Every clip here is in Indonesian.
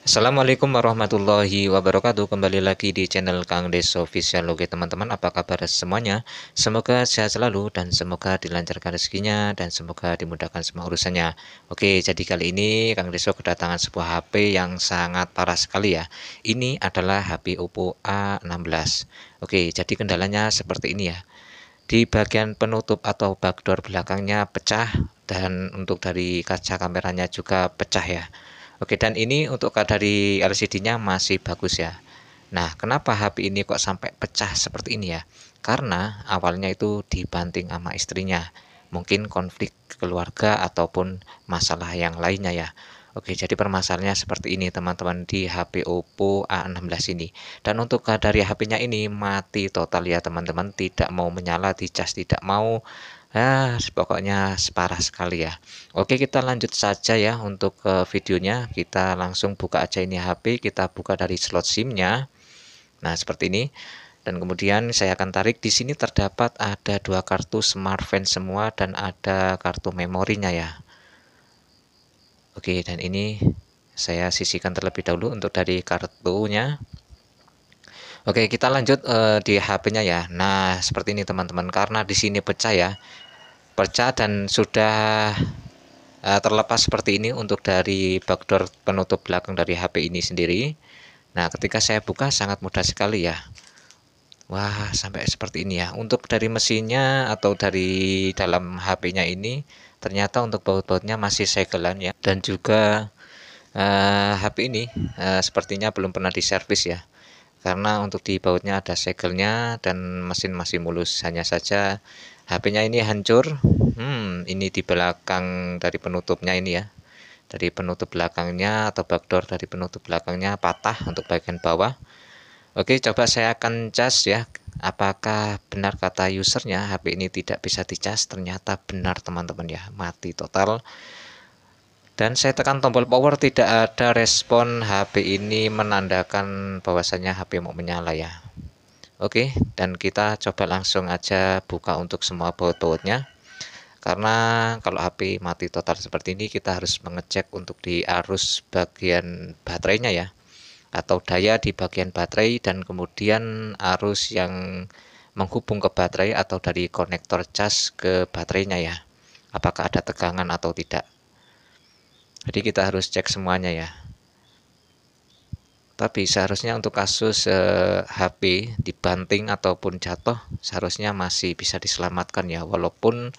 Assalamualaikum warahmatullahi wabarakatuh. Kembali lagi di channel Kang Des Official. Oke teman-teman, apa kabar semuanya? Semoga sehat selalu dan semoga dilancarkan rezekinya dan semoga dimudahkan semua urusannya. Oke, jadi kali ini Kang Deso kedatangan sebuah HP yang sangat parah sekali ya. Ini adalah HP Oppo A16. Oke, jadi kendalanya seperti ini ya. Di bagian penutup atau backdoor belakangnya pecah, dan untuk dari kaca kameranya juga pecah ya. Oke, dan ini untuk dari LCD-nya masih bagus ya. Nah, kenapa HP ini kok sampai pecah seperti ini ya? Karena awalnya itu dibanting sama istrinya. Mungkin konflik keluarga ataupun masalah yang lainnya ya. Oke, jadi permasalahannya seperti ini teman-teman di HP Oppo A16 ini. Dan untuk dari HP-nya ini mati total ya teman-teman, tidak mau menyala, dicas tidak mau. Pokoknya separah sekali ya. Oke, kita lanjut saja ya untuk videonya. Kita langsung buka aja ini HP, kita buka dari slot SIM-nya. Nah, seperti ini. Dan kemudian saya akan tarik. Di sini terdapat ada dua kartu Smartfren semua dan ada kartu memorinya ya. Oke, dan ini saya sisihkan terlebih dahulu untuk dari kartunya. Oke, kita lanjut di HP-nya ya. Nah, seperti ini teman-teman. Karena di sini pecah ya. Pecah dan sudah terlepas seperti ini untuk dari backdoor penutup belakang dari HP ini sendiri. Nah, ketika saya buka sangat mudah sekali ya. Wah, sampai seperti ini ya. Untuk dari mesinnya atau dari dalam HP-nya ini ternyata untuk baut-bautnya masih segelan ya. Dan juga HP ini sepertinya belum pernah diservis ya. Karena untuk di bautnya ada segelnya dan mesin masih mulus. Hanya saja HP-nya ini hancur. Ini di belakang dari penutupnya ini ya. Dari penutup belakangnya atau backdoor dari penutup belakangnya patah untuk bagian bawah. Oke, coba saya akan cas ya. Apakah benar kata usernya HP ini tidak bisa dicas? Ternyata benar teman-teman ya, mati total. Dan saya tekan tombol power, tidak ada respon. HP ini menandakan bahwasanya HP mau menyala ya. Oke, dan kita coba langsung aja buka untuk semua baut-bautnya. Karena kalau HP mati total seperti ini, kita harus mengecek untuk di arus bagian baterainya ya, atau daya di bagian baterai, dan kemudian arus yang menghubung ke baterai atau dari konektor cas ke baterainya ya, apakah ada tegangan atau tidak. Jadi kita harus cek semuanya ya. Tapi seharusnya untuk kasus HP dibanting ataupun jatuh seharusnya masih bisa diselamatkan ya, walaupun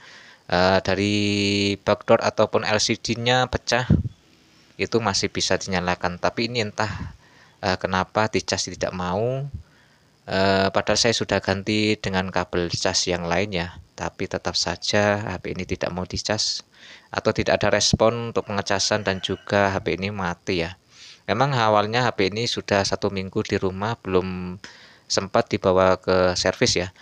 dari backdoor ataupun LCD-nya pecah itu masih bisa dinyalakan. Tapi ini entah kenapa dicas tidak mau. Padahal saya sudah ganti dengan kabel cas yang lain ya, tapi tetap saja HP ini tidak mau dicas atau tidak ada respon untuk pengecasan, dan juga HP ini mati ya. Memang awalnya HP ini sudah 1 minggu di rumah, belum sempat dibawa ke servis ya.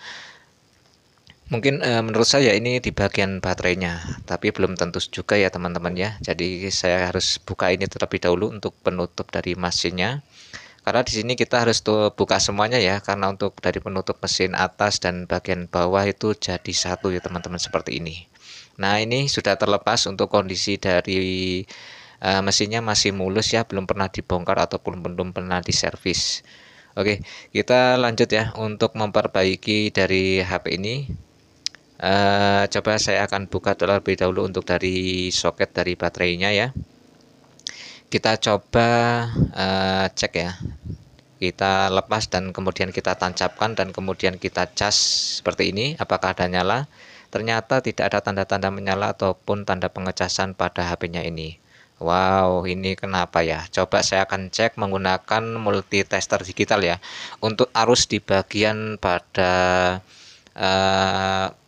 Mungkin menurut saya ini di bagian baterainya, tapi belum tentu juga ya teman-teman ya. Jadi saya harus buka ini terlebih dahulu untuk penutup dari mesinnya. Karena di sini kita harus tuh buka semuanya ya, karena untuk dari penutup mesin atas dan bagian bawah itu jadi satu ya teman-teman, seperti ini. Nah, ini sudah terlepas untuk kondisi dari mesinnya masih mulus ya, belum pernah dibongkar ataupun belum pernah diservis. Oke, kita lanjut ya untuk memperbaiki dari HP ini. Coba saya akan buka terlebih dahulu untuk dari soket dari baterainya ya. Kita coba cek ya. Kita lepas dan kemudian kita tancapkan dan kemudian kita cas seperti ini, apakah ada nyala. Ternyata tidak ada tanda-tanda menyala ataupun tanda pengecasan pada HP-nya ini. Wow, ini kenapa ya? Coba saya akan cek menggunakan multitester digital ya, untuk arus di bagian pada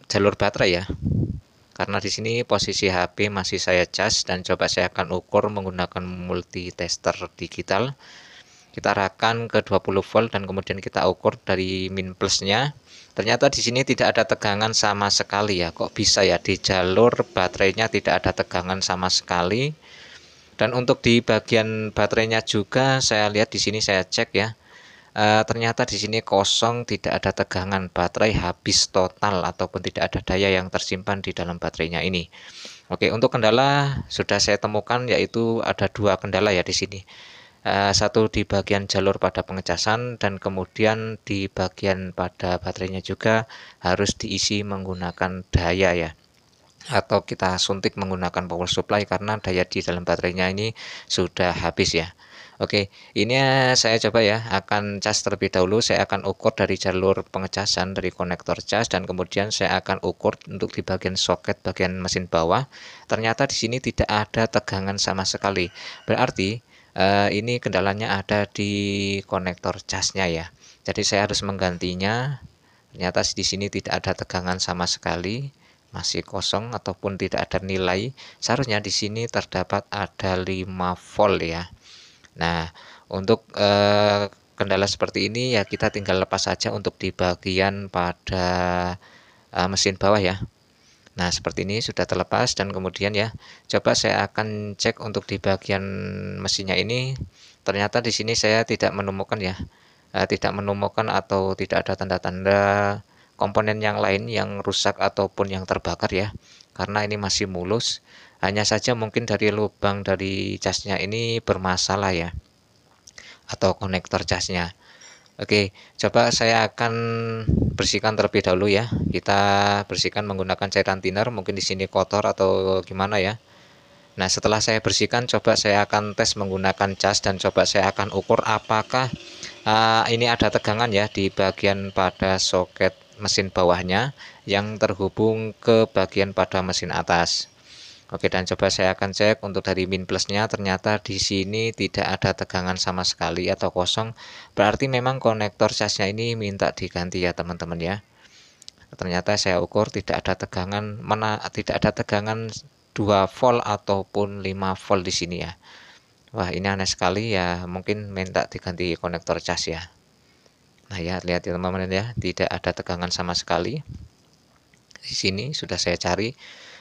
jalur baterai ya. Karena di sini posisi HP masih saya cas, dan coba saya akan ukur menggunakan multitester digital. Kita arahkan ke 20 volt dan kemudian kita ukur dari min plusnya. Ternyata di sini tidak ada tegangan sama sekali ya. Kok bisa ya, di jalur baterainya tidak ada tegangan sama sekali. Dan untuk di bagian baterainya juga saya lihat di sini, saya cek ya. Ternyata di sini kosong, tidak ada tegangan, baterai habis total ataupun tidak ada daya yang tersimpan di dalam baterainya ini. Oke, untuk kendala sudah saya temukan, yaitu ada dua kendala ya di sini. satu di bagian jalur pada pengecasan, dan kemudian di bagian pada baterainya juga harus diisi menggunakan daya ya, atau kita suntik menggunakan power supply karena daya di dalam baterainya ini sudah habis ya. Oke, ini saya coba ya, akan cas terlebih dahulu. Saya akan ukur dari jalur pengecasan dari konektor cas, dan kemudian saya akan ukur untuk di bagian soket bagian mesin bawah. Ternyata di sini tidak ada tegangan sama sekali. Berarti ini kendalanya ada di konektor casnya ya. Jadi saya harus menggantinya. Ternyata di sini tidak ada tegangan sama sekali, masih kosong ataupun tidak ada nilai. Seharusnya di sini terdapat ada 5 volt ya. Nah, untuk kendala seperti ini ya kita tinggal lepas saja untuk di bagian pada mesin bawah ya. Nah, seperti ini sudah terlepas, dan kemudian ya, coba saya akan cek untuk di bagian mesinnya ini. Ternyata di sini saya tidak menemukan ya, tidak menemukan atau tidak ada tanda-tanda komponen yang lain yang rusak ataupun yang terbakar ya. Karena ini masih mulus, hanya saja mungkin dari lubang dari casnya ini bermasalah ya, atau konektor casnya. Oke, coba saya akan bersihkan terlebih dahulu ya. Kita bersihkan menggunakan cairan thinner, mungkin di sini kotor atau gimana ya. Nah, setelah saya bersihkan, coba saya akan tes menggunakan cas, dan coba saya akan ukur apakah ini ada tegangan ya di bagian pada soket mesin bawahnya yang terhubung ke bagian pada mesin atas. Oke, dan coba saya akan cek untuk dari min plusnya. Ternyata di sini tidak ada tegangan sama sekali atau kosong. Berarti memang konektor casnya ini minta diganti ya teman-teman ya. Ternyata saya ukur tidak ada tegangan, tidak ada tegangan 2 volt ataupun 5 volt di sini ya. Wah, ini aneh sekali ya, mungkin minta diganti konektor cas ya. Nah ya, lihat ya teman-teman ya, tidak ada tegangan sama sekali. Di sini sudah saya cari.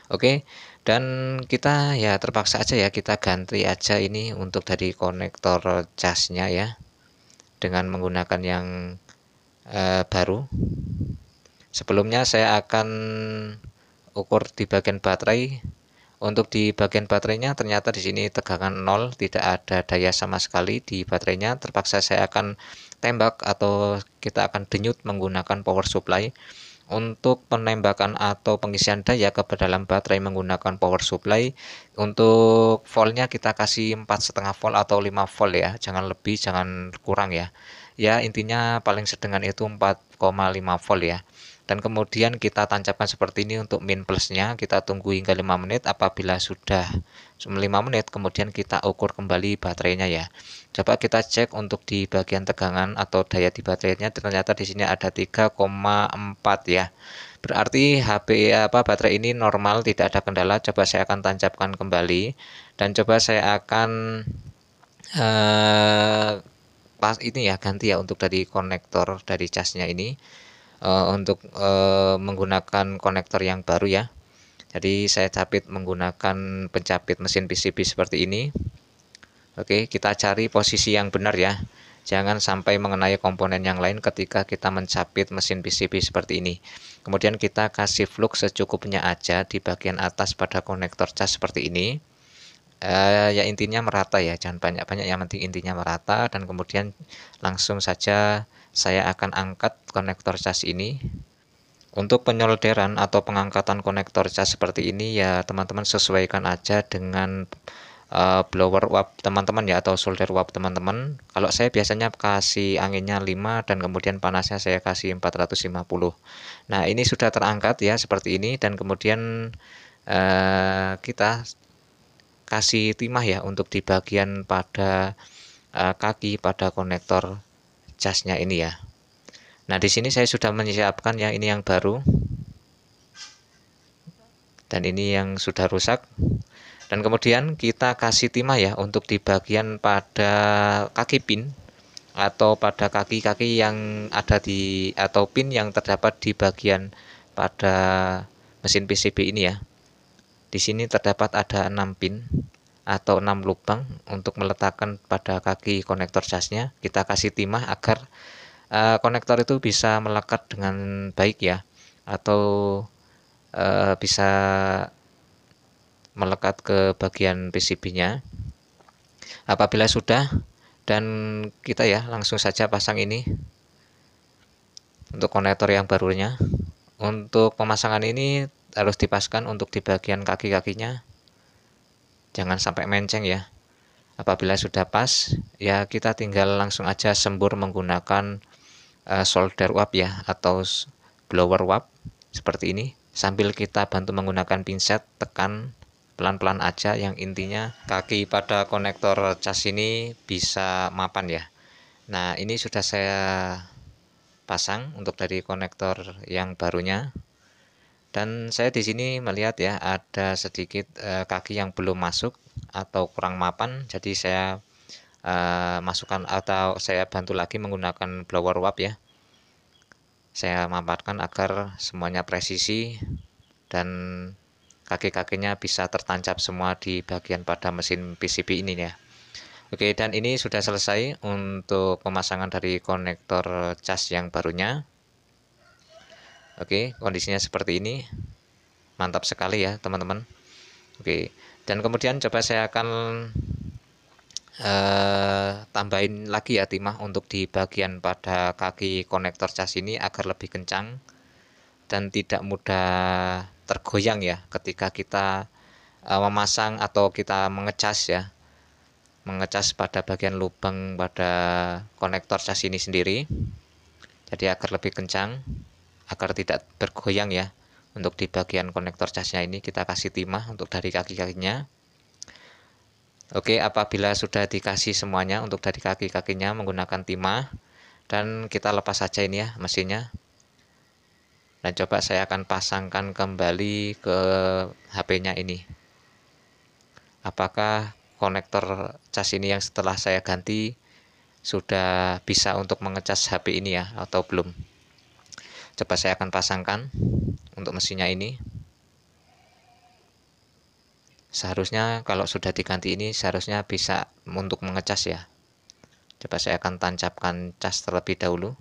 Oke, dan kita ya terpaksa aja ya, kita ganti aja ini untuk dari konektor casnya ya, dengan menggunakan yang baru. Sebelumnya saya akan ukur di bagian baterai. Untuk di bagian baterainya ternyata di sini tegangan 0, tidak ada daya sama sekali di baterainya. Terpaksa saya akan tembak atau kita akan denyut menggunakan power supply. Untuk penembakan atau pengisian daya ke dalam baterai menggunakan power supply, untuk voltnya kita kasih 4,5 volt atau 5 volt ya, jangan lebih jangan kurang ya. Ya intinya paling sedengan itu 4,5 volt ya. Dan kemudian kita tancapkan seperti ini untuk min plusnya, kita tunggu hingga 5 menit. Apabila sudah 5 menit, kemudian kita ukur kembali baterainya ya. Coba kita cek untuk di bagian tegangan atau daya di baterainya, ternyata di sini ada 3,4 ya. Berarti baterai ini normal, tidak ada kendala. Coba saya akan tancapkan kembali, dan coba saya akan pas ini ya, ganti ya untuk dari konektor dari casnya ini. Untuk menggunakan konektor yang baru ya. Jadi saya capit menggunakan pencapit mesin PCB seperti ini. Oke, kita cari posisi yang benar ya. Jangan sampai mengenai komponen yang lain ketika kita mencapit mesin PCB seperti ini. Kemudian kita kasih flux secukupnya aja di bagian atas pada konektor cas seperti ini. Ya intinya merata ya, jangan banyak-banyak, yang penting intinya merata. Dan kemudian langsung saja saya akan angkat konektor cas ini. Untuk penyolderan atau pengangkatan konektor cas seperti ini ya teman-teman sesuaikan aja dengan blower uap teman-teman ya, atau solder uap teman-teman. Kalau saya biasanya kasih anginnya 5 dan kemudian panasnya saya kasih 450. Nah ini sudah terangkat ya seperti ini, dan kemudian kita kasih timah ya untuk di bagian pada kaki pada konektor casnya ini ya. Nah, di sini saya sudah menyiapkan yang ini yang baru, dan ini yang sudah rusak. Dan kemudian kita kasih timah ya untuk di bagian pada kaki pin atau pada kaki-kaki yang ada di, atau pin yang terdapat di bagian pada mesin PCB ini ya. Di sini terdapat ada 6 pin atau 6 lubang untuk meletakkan pada kaki konektor casnya. Kita kasih timah agar konektor itu bisa melekat dengan baik ya, atau bisa melekat ke bagian PCB-nya. Apabila sudah, Dan kita ya langsung saja pasang ini untuk konektor yang barunya. Untuk pemasangan ini harus dipaskan untuk di bagian kaki-kakinya, jangan sampai menceng ya. Apabila sudah pas, ya kita tinggal langsung aja sembur menggunakan solder wap ya, atau blower wap seperti ini, sambil kita bantu menggunakan pinset, tekan pelan-pelan aja, yang intinya kaki pada konektor cas ini bisa mapan ya. Nah, ini sudah saya pasang untuk dari konektor yang barunya. Dan saya di sini melihat ya ada sedikit kaki yang belum masuk atau kurang mapan, jadi saya masukkan atau saya bantu lagi menggunakan blower wap ya. Saya mapatkan agar semuanya presisi dan kaki-kakinya bisa tertancap semua di bagian pada mesin PCB ini ya. Oke, dan ini sudah selesai untuk pemasangan dari konektor cas yang barunya. Oke, kondisinya seperti ini. Mantap sekali ya teman-teman. Oke, dan kemudian coba saya akan tambahin lagi ya timah untuk di bagian pada kaki konektor cas ini agar lebih kencang dan tidak mudah tergoyang ya ketika kita memasang atau kita mengecas ya, mengecas pada bagian lubang pada konektor cas ini sendiri. Jadi agar lebih kencang, agar tidak bergoyang ya. Untuk di bagian konektor casnya ini kita kasih timah untuk dari kaki-kakinya. Oke, apabila sudah dikasih semuanya untuk dari kaki-kakinya menggunakan timah, dan kita lepas saja ini ya mesinnya. Dan coba saya akan pasangkan kembali ke HP-nya ini. Apakah konektor cas ini yang setelah saya ganti sudah bisa untuk mengecas HP ini ya atau belum? Coba saya akan pasangkan untuk mesinnya ini. Seharusnya kalau sudah diganti ini seharusnya bisa untuk mengecas ya. Coba saya akan tancapkan cas terlebih dahulu.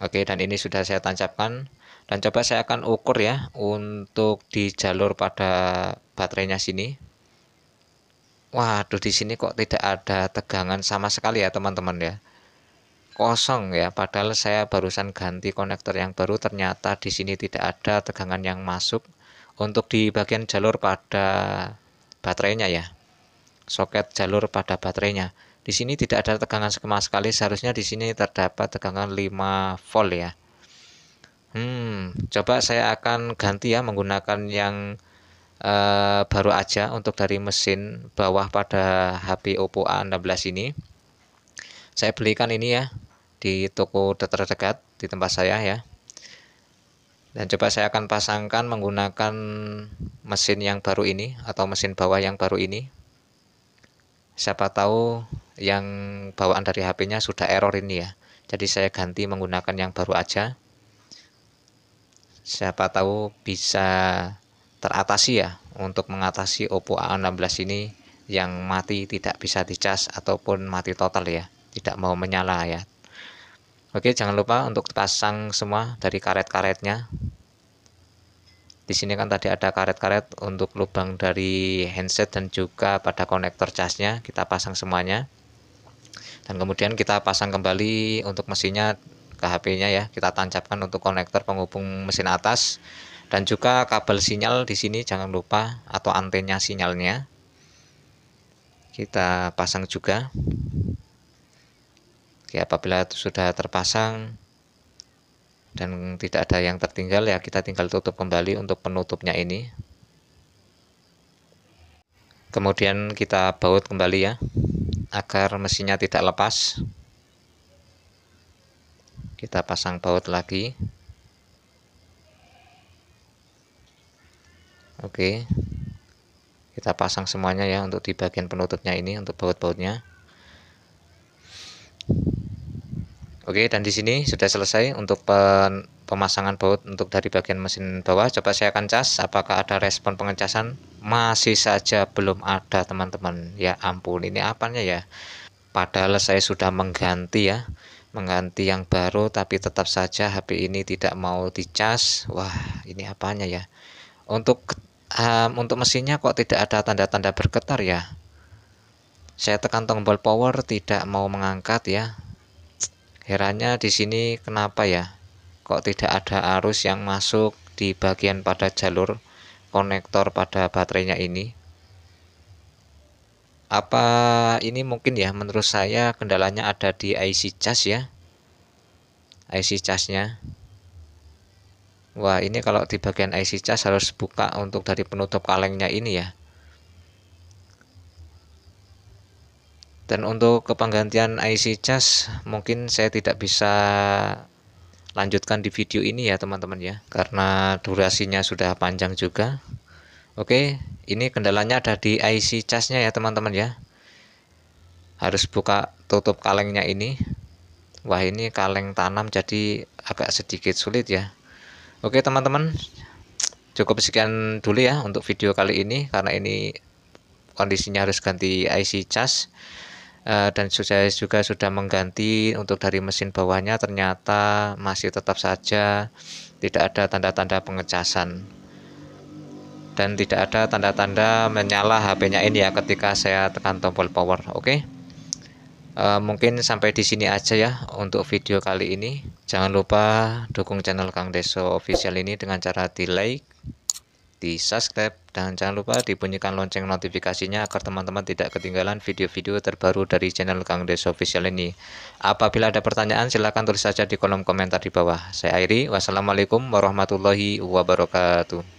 Oke, dan ini sudah saya tancapkan. Dan coba saya akan ukur ya untuk di jalur pada baterainya sini. Waduh, di sini kok tidak ada tegangan sama sekali ya teman-teman ya. Kosong ya, padahal saya barusan ganti konektor yang baru, ternyata di sini tidak ada tegangan yang masuk untuk di bagian jalur pada baterainya ya. Soket jalur pada baterainya. Di sini tidak ada tegangan sama sekali, seharusnya di sini terdapat tegangan 5 volt ya. Coba saya akan ganti ya menggunakan yang baru aja untuk dari mesin bawah pada HP Oppo A16 ini. Saya belikan ini ya di toko terdekat di tempat saya ya. Dan coba saya akan pasangkan menggunakan mesin yang baru ini atau mesin bawah yang baru ini. Siapa tahu yang bawaan dari HP-nya sudah error ini ya. Jadi saya ganti menggunakan yang baru aja. Siapa tahu bisa teratasi ya untuk mengatasi Oppo A16 ini yang mati tidak bisa dicas ataupun mati total ya, tidak mau menyala ya. Oke, jangan lupa untuk pasang semua dari karet-karetnya. Di sini kan tadi ada karet-karet untuk lubang dari handset dan juga pada konektor casnya, kita pasang semuanya. Dan kemudian kita pasang kembali untuk mesinnya ke HP-nya ya. Kita tancapkan untuk konektor penghubung mesin atas dan juga kabel sinyal di sini jangan lupa atau antena sinyalnya. Kita pasang juga. Oke, apabila sudah terpasang dan tidak ada yang tertinggal ya, kita tinggal tutup kembali untuk penutupnya ini. Kemudian kita baut kembali ya agar mesinnya tidak lepas. Kita pasang baut lagi. Oke, kita pasang semuanya ya untuk di bagian penutupnya ini untuk baut-bautnya. Oke, dan di sini sudah selesai untuk pemasangan baut untuk dari bagian mesin bawah. Coba saya akan cas apakah ada respon pengecasan. Masih saja belum ada teman-teman. Ya ampun, ini apanya ya. Padahal saya sudah mengganti ya, mengganti yang baru, tapi tetap saja HP ini tidak mau dicas. Wah, ini apanya ya. Untuk Untuk mesinnya kok tidak ada tanda-tanda bergetar ya. Saya tekan tombol power tidak mau mengangkat ya. Herannya di sini kenapa ya? Kok tidak ada arus yang masuk di bagian pada jalur konektor pada baterainya ini? Apa ini mungkin ya, menurut saya kendalanya ada di IC cas ya. IC casnya. Wah, ini kalau di bagian IC cas harus buka untuk dari penutup kalengnya ini ya. Dan untuk kepenggantian IC cas mungkin saya tidak bisa lanjutkan di video ini ya teman-teman ya, karena durasinya sudah panjang juga. Oke, ini kendalanya ada di IC casnya ya teman-teman ya. Harus buka tutup kalengnya ini. Wah, ini kaleng tanam jadi agak sedikit sulit ya. Oke teman-teman, cukup sekian dulu ya untuk video kali ini, karena ini kondisinya harus ganti IC cas. Dan saya juga sudah mengganti untuk dari mesin bawahnya, ternyata masih tetap saja tidak ada tanda-tanda pengecasan dan tidak ada tanda-tanda menyala HP-nya ini ya ketika saya tekan tombol power. Oke. Mungkin sampai di sini aja ya untuk video kali ini. Jangan lupa dukung channel Kang Deso Official ini dengan cara di like, di subscribe, dan jangan lupa dibunyikan lonceng notifikasinya agar teman-teman tidak ketinggalan video-video terbaru dari channel Kang Deso Official ini. Apabila ada pertanyaan silahkan tulis saja di kolom komentar di bawah. Saya akhiri, wassalamualaikum warahmatullahi wabarakatuh.